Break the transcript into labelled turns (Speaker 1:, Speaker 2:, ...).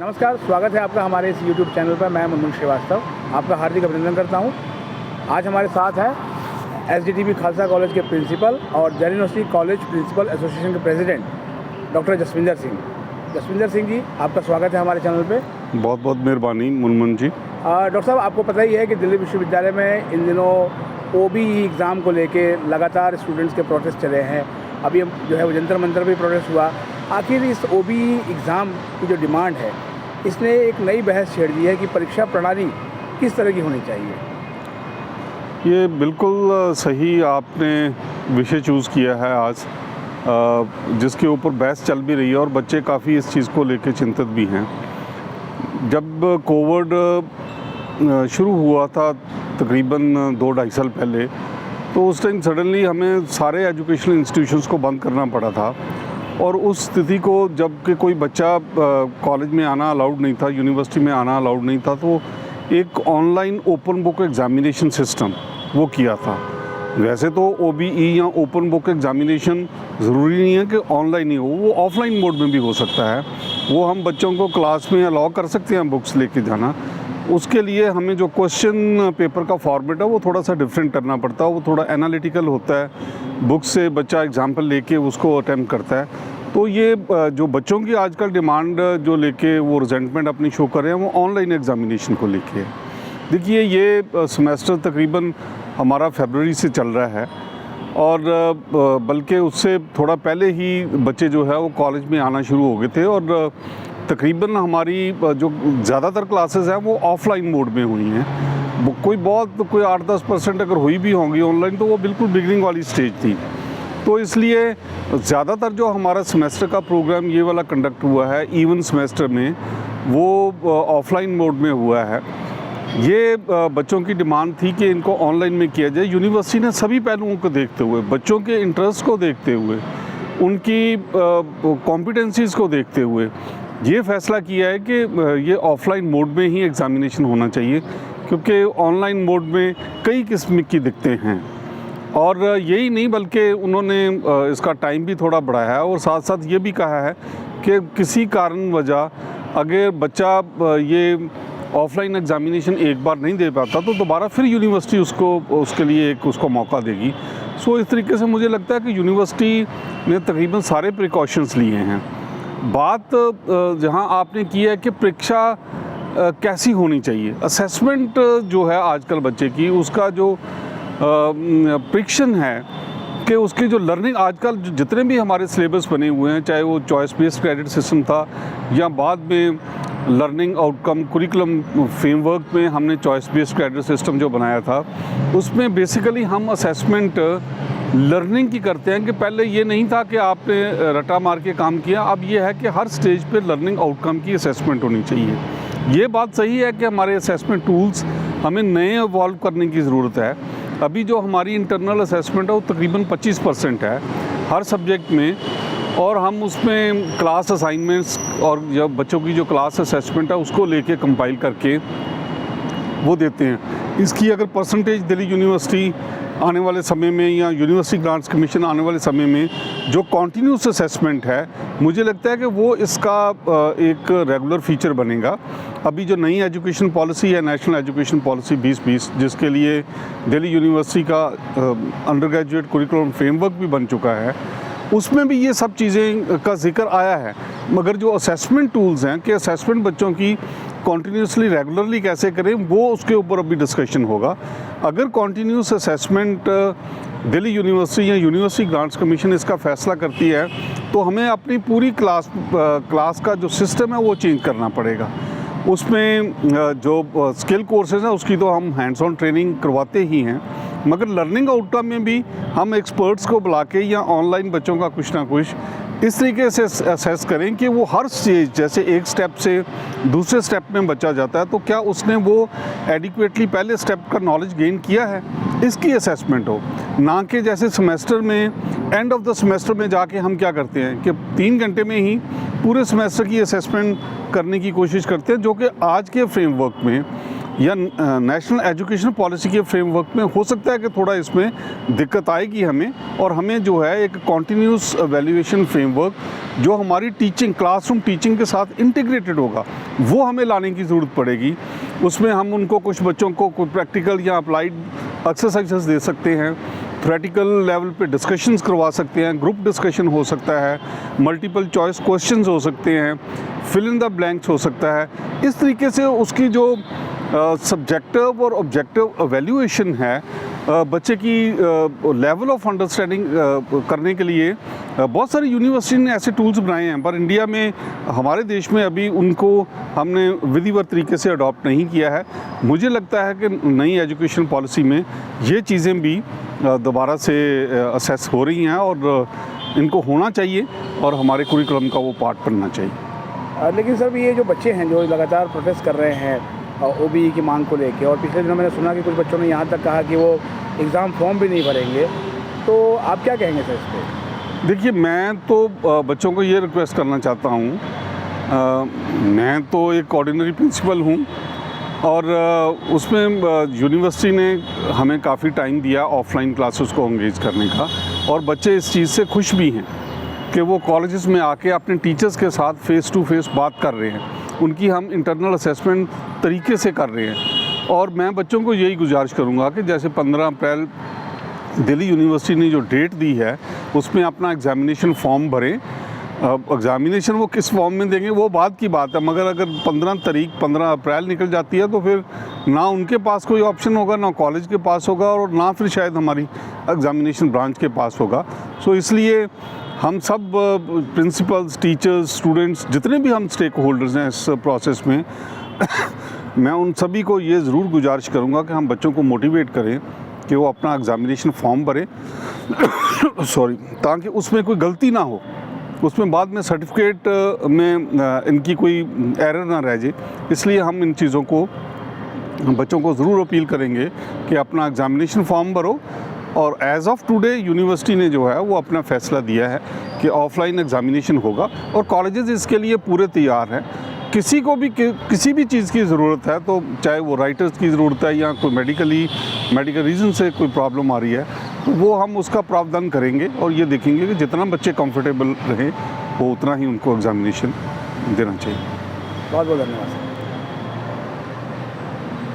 Speaker 1: नमस्कार, स्वागत है आपका हमारे इस यूट्यूब चैनल पर। मैं मुनमुन श्रीवास्तव आपका हार्दिक अभिनंदन करता हूं। आज हमारे साथ है एसडीटीबी खालसा कॉलेज के प्रिंसिपल और Delhi university college principal association के प्रेसिडेंट डॉक्टर जसविंदर सिंह। जसविंदर सिंह जी, आपका स्वागत है हमारे चैनल पे।
Speaker 2: बहुत बहुत मेहरबानी मुनमुन जी।
Speaker 1: डॉक्टर साहब, आपको पता ही है कि दिल्ली विश्वविद्यालय में इन दिनों ओबीई एग्ज़ाम को लेके लगातार स्टूडेंट्स के प्रोटेस्ट चले हैं। अभी जो है वो जंतर मंतर भी प्रोटेस्ट हुआ। आखिर इस ओबीई एग्ज़ाम की जो डिमांड है, इसने एक नई बहस छेड़ दी है कि परीक्षा प्रणाली किस तरह की होनी चाहिए।
Speaker 2: ये बिल्कुल सही आपने विषय चूज़ किया है आज, जिसके ऊपर बहस चल भी रही है और बच्चे काफ़ी इस चीज़ को लेकर चिंतित भी हैं। जब कोविड शुरू हुआ था तकरीबन 2-2.5 साल पहले, तो उस टाइम सडनली हमें सारे एजुकेशनल इंस्टीट्यूशंस को बंद करना पड़ा था। और उस स्थिति को, जब कि कोई बच्चा कॉलेज में आना अलाउड नहीं था, यूनिवर्सिटी में आना अलाउड नहीं था, तो एक online open book examination system वो किया था। वैसे तो ओबीई या ओपन बुक एग्ज़ामिनेशन ज़रूरी नहीं है कि ऑनलाइन ही हो, वो ऑफलाइन मोड में भी हो सकता है। वो हम बच्चों को क्लास में अलाउ कर सकते हैं बुक्स लेके जाना। उसके लिए हमें जो क्वेश्चन पेपर का फॉर्मेट है वो थोड़ा सा डिफरेंट करना पड़ता है, वो थोड़ा एनालिटिकल होता है। बुक से बच्चा एग्जाम्पल लेके उसको अटैम्प्ट करता है। तो ये जो बच्चों की आजकल डिमांड जो लेके वो रिजेंटमेंट अपनी शो कर रहे हैं, वो ऑनलाइन एग्ज़ामिनेशन को लेके है। देखिए, ये सेमेस्टर तकरीबन हमारा फरवरी से चल रहा है और बल्कि उससे थोड़ा पहले ही बच्चे जो है वो कॉलेज में आना शुरू हो गए थे। और तकरीबन हमारी जो ज़्यादातर क्लासेस हैं वो ऑफलाइन मोड में हुई हैं। कोई 8-10% अगर हुई भी होंगी ऑनलाइन, तो वो बिल्कुल बिगिनिंग वाली स्टेज थी। तो इसलिए ज़्यादातर जो हमारा सेमेस्टर का प्रोग्राम ये वाला कंडक्ट हुआ है इवन सेमेस्टर में, वो ऑफलाइन मोड में हुआ है। ये बच्चों की डिमांड थी कि इनको ऑनलाइन में किया जाए। यूनिवर्सिटी ने सभी पहलुओं को देखते हुए, बच्चों के इंटरेस्ट को देखते हुए, उनकी कॉम्पिटेंसीज़ को देखते हुए ये फ़ैसला किया है कि ये ऑफलाइन मोड में ही एग्ज़ामिनेशन होना चाहिए, क्योंकि ऑनलाइन मोड में कई किस्म की दिक्कतें हैं। और यही नहीं, बल्कि उन्होंने इसका टाइम भी थोड़ा बढ़ाया है और साथ साथ ये भी कहा है कि किसी कारण वजह अगर बच्चा ये ऑफलाइन एग्ज़ामिनेशन एक बार नहीं दे पाता, तो दोबारा फिर यूनिवर्सिटी उसके लिए उसको मौका देगी। सो इस तरीके से मुझे लगता है कि यूनिवर्सिटी ने तकरीबन सारे प्रिकॉशंस लिए हैं। बात जहां आपने की है कि परीक्षा कैसी होनी चाहिए, असेसमेंट जो है आजकल बच्चे की, उसका जो प्रिडिक्शन है कि उसकी जो लर्निंग, आजकल जितने भी हमारे सिलेबस बने हुए हैं, चाहे वो चॉइस बेस्ड क्रेडिट सिस्टम था या बाद में लर्निंग आउटकम कुरिकुलम फ्रेमवर्क में हमने चॉइस बेस्ड क्रेडिट सिस्टम जो बनाया था, उसमें बेसिकली हम असेसमेंट लर्निंग की करते हैं। कि पहले ये नहीं था कि आपने रटा मार के काम किया, अब ये है कि हर स्टेज पे लर्निंग आउटकम की असेसमेंट होनी चाहिए। ये बात सही है कि हमारे असेसमेंट टूल्स हमें नए इवॉल्व करने की ज़रूरत है। अभी जो हमारी इंटरनल असेसमेंट है वो तकरीबन 25% है हर सब्जेक्ट में, और हम उसमें क्लास असाइनमेंट्स और जब बच्चों की जो क्लास असेसमेंट है उसको लेके कंपाइल करके वो देते हैं। इसकी अगर परसेंटेज दिल्ली यूनिवर्सिटी आने वाले समय में या यूनिवर्सिटी ग्रांट्स कमीशन आने वाले समय में जो कॉन्टीन्यूस असेसमेंट है, मुझे लगता है कि वो इसका एक रेगुलर फीचर बनेगा। अभी जो नई एजुकेशन पॉलिसी है, नेशनल एजुकेशन पॉलिसी 2020, जिसके लिए दिल्ली यूनिवर्सिटी का अंडर ग्रेजुएट कुरिकुलम फ्रेमवर्क भी बन चुका है, उसमें भी ये सब चीज़ें का जिक्र आया है। मगर जो असेसमेंट टूल्स हैं कि असेसमेंट बच्चों की कॉन्टीन्यूसली रेगुलरली कैसे करें, वो उसके ऊपर अभी डिस्कशन होगा। अगर कॉन्टीन्यूस असेसमेंट दिल्ली यूनिवर्सिटी या यूनिवर्सिटी ग्रांट्स कमीशन इसका फ़ैसला करती है, तो हमें अपनी पूरी क्लास का जो सिस्टम है वो चेंज करना पड़ेगा। उसमें जो स्किल कोर्सेज हैं उसकी तो हम हैंड्स ऑन ट्रेनिंग करवाते ही हैं, मगर लर्निंग आउटकम में भी हम एक्सपर्ट्स को बुला के या ऑनलाइन बच्चों का कुछ ना कुछ इस तरीके से असेस करें कि वो हर स्टेज, जैसे एक स्टेप से दूसरे स्टेप में बच्चा जाता है, तो क्या उसने वो एडिक्वेटली पहले स्टेप का नॉलेज गेन किया है, इसकी असेसमेंट हो। ना कि जैसे सेमेस्टर में एंड ऑफ द सेमेस्टर में जाके हम क्या करते हैं कि 3 घंटे में ही पूरे सेमेस्टर की असेसमेंट करने की कोशिश करते हैं, जो कि आज के फ्रेमवर्क में या नेशनल एजुकेशन पॉलिसी के फ्रेमवर्क में हो सकता है कि थोड़ा इसमें दिक्कत आएगी हमें, और हमें जो है एक कॉन्टीन्यूस एवेल्यूएशन फ्रेमवर्क जो हमारी टीचिंग, क्लासरूम टीचिंग के साथ इंटीग्रेटेड होगा, वो हमें लाने की ज़रूरत पड़ेगी। उसमें हम उनको, कुछ बच्चों को कोई प्रैक्टिकल या अप्लाइड एक्सरसाइजेस दे सकते हैं, थ्योरेटिकल लेवल पे डिस्कशंस करवा सकते हैं, ग्रुप डिस्कशन हो सकता है, मल्टीपल चॉइस क्वेश्चंस हो सकते हैं, फिल इन द ब्लैंक्स हो सकता है। इस तरीके से उसकी जो सब्जेक्टिव और ऑब्जेक्टिव एवेल्यूएशन है, बच्चे की लेवल ऑफ अंडरस्टैंडिंग करने के लिए बहुत सारी यूनिवर्सिटी ने ऐसे टूल्स बनाए हैं, पर इंडिया में, हमारे देश में अभी उनको हमने विधिवत तरीके से अडॉप्ट नहीं किया है। मुझे लगता है कि नई एजुकेशन पॉलिसी में ये चीज़ें भी दोबारा से असेस हो रही हैं और इनको होना चाहिए और हमारे कुरिकुलम का वो पार्ट बनना चाहिए।
Speaker 1: लेकिन सर ये जो बच्चे हैं जो लगातार प्रोटेस्ट कर रहे हैं ओबीई की मांग को लेके, और पिछले दिनों मैंने सुना कि कुछ बच्चों ने यहाँ तक कहा कि वो एग्ज़ाम फॉर्म भी नहीं भरेंगे, तो आप क्या कहेंगे सर इस पर?
Speaker 2: देखिए, मैं तो बच्चों को ये रिक्वेस्ट करना चाहता हूँ, मैं तो एक ऑर्डिनरी प्रिंसिपल हूँ और उसमें यूनिवर्सिटी ने हमें काफ़ी टाइम दिया ऑफलाइन क्लासेस को एंगेज करने का, और बच्चे इस चीज़ से खुश भी हैं कि वो कॉलेजेस में आके अपने टीचर्स के साथ फ़ेस टू फेस बात कर रहे हैं, उनकी हम इंटरनल असेसमेंट तरीके से कर रहे हैं। और मैं बच्चों को यही गुजारिश करूँगा कि जैसे 15 अप्रैल दिल्ली यूनिवर्सिटी ने जो डेट दी है, उसमें अपना एग्ज़ामिनेशन फॉर्म भरें। एग्ज़ामिनेशन वो किस फॉर्म में देंगे वो बाद की बात है, मगर अगर 15 अप्रैल निकल जाती है तो फिर ना उनके पास कोई ऑप्शन होगा, ना कॉलेज के पास होगा, और ना फिर शायद हमारी एग्ज़ामिनेशन ब्रांच के पास होगा। सो इसलिए हम सब प्रिंसिपल्स, टीचर्स, स्टूडेंट्स, जितने भी हम स्टेक होल्डर्स हैं इस प्रोसेस में मैं उन सभी को ये ज़रूर गुजारिश करूँगा कि हम बच्चों को मोटिवेट करें कि वो अपना एग्ज़ामिनेशन फॉर्म भरें ताकि उसमें कोई गलती ना हो, उसमें बाद में सर्टिफिकेट में इनकी कोई एरर ना रह जाए। इसलिए हम इन चीज़ों को बच्चों को ज़रूर अपील करेंगे कि अपना एग्ज़ामिनेशन फॉर्म भरो। और एज़ ऑफ टुडे यूनिवर्सिटी ने जो है वो अपना फ़ैसला दिया है कि ऑफ़लाइन एग्ज़ामिनेशन होगा, और कॉलेजेस इसके लिए पूरे तैयार हैं। किसी को भी किसी भी चीज़ की ज़रूरत है, तो चाहे वो राइटर्स की ज़रूरत है या कोई मेडिकल रीज़न से कोई प्रॉब्लम आ रही है, तो वो हम उसका प्रावधान करेंगे और ये देखेंगे कि जितना बच्चे कंफर्टेबल रहें वो उतना ही उनको एग्ज़ामिनेशन देना चाहिए।
Speaker 1: बहुत बहुत धन्यवाद सर।